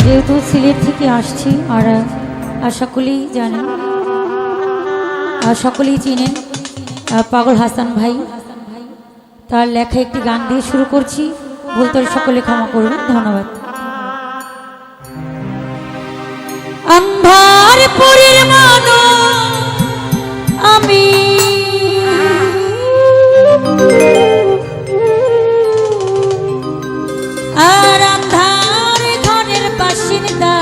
যেহেতু সিলেট থেকে আসছি আর সকলেই জানেন, সকলেই চিনেন পাগল হাসান ভাই, তার লেখা একটি গান দিয়ে শুরু করছি। বলতে সকলে ক্ষমা করবেন, ধন্যবাদ। আন্ধারপুরের মানুষ আমি, আর আন্ধার ঘরের বাসিন্দা,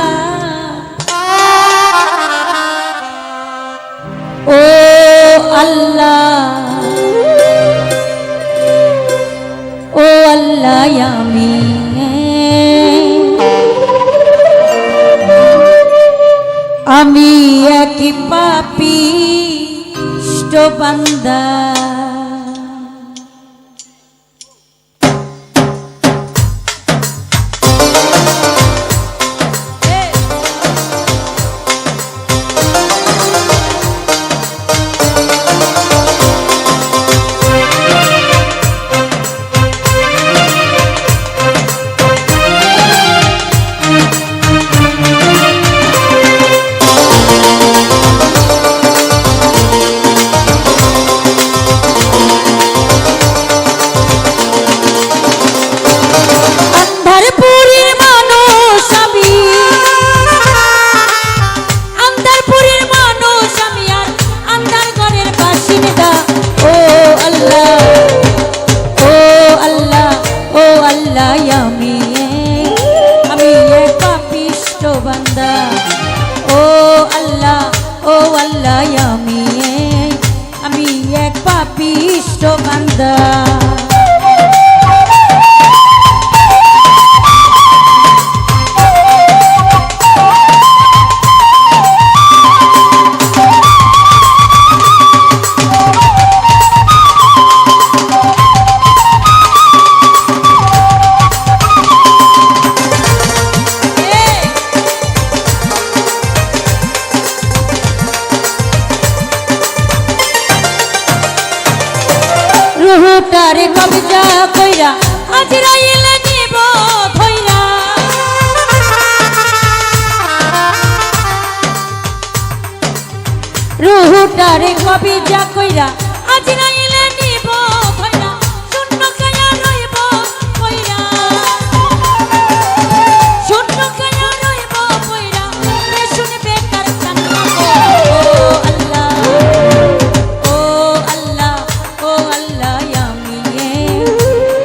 ও আল্লাহ, ও আল্লাহ, আমি এক পাপিষ্ঠ বান্দা। আমি এক পাপিষ্ঠ বান্দা। রুহুটারে কবজা কইরা আজরাইল নিব ধইরা, রুহুটারে কবজা কইরা আজরাইল নিব ধইরা, শূন্য কায়া রইব কইরা, শূন্য কায়া রইব কইরা, শুনে বেকার কান্না। ও আল্লাহ, ও আল্লাহ, ও আল্লাহ,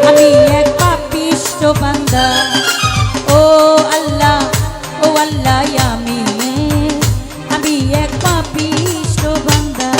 আমি এক পাপিষ্ঠ বান্দা। ও আল্লাহ, ও আল্লাহ, আমি এক পাপিষ্ঠ বান্দা।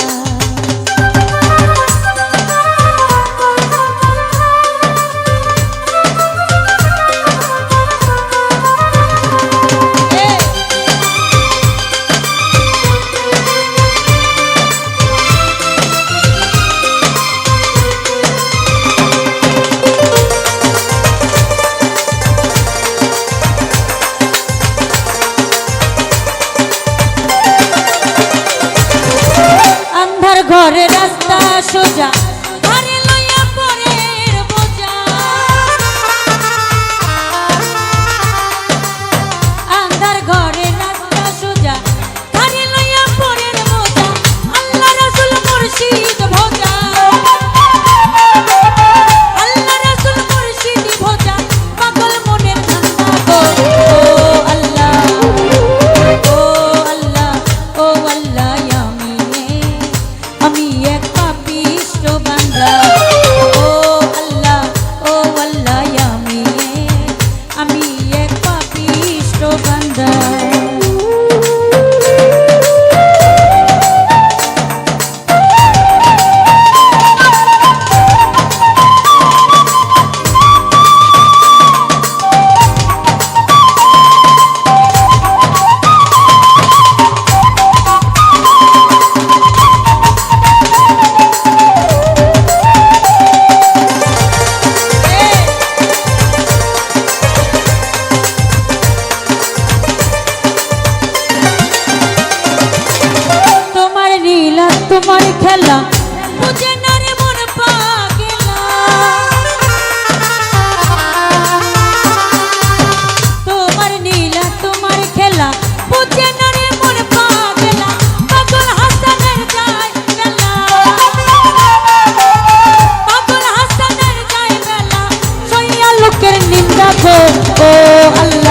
ঘরে রাস্তা সোজা, ঘরে লইয়া পরের বোঝা, আন্ধার ঘরে রাস্তা সোজা, ঘরে লইয়া পরের বোঝা, আল্লাহ রাসূল মুর্শিদ ভোজা, আল্লাহ রাসূল মুর্শিদ ভোজা, পাগল মনের ধান্দা গো। ও আল্লাহ, ও আল্লাহ, ও আল্লাহ, আমি এক পাপিষ্ঠ বান্দা। ও আল্লাহ, ও আল্লাহ, আমি এক পাপিষ্ঠ বান্দা। তোমার খেলা বুঝে না রে মন পাগলা, তোমার নীলা রাখো ও আল্লাহ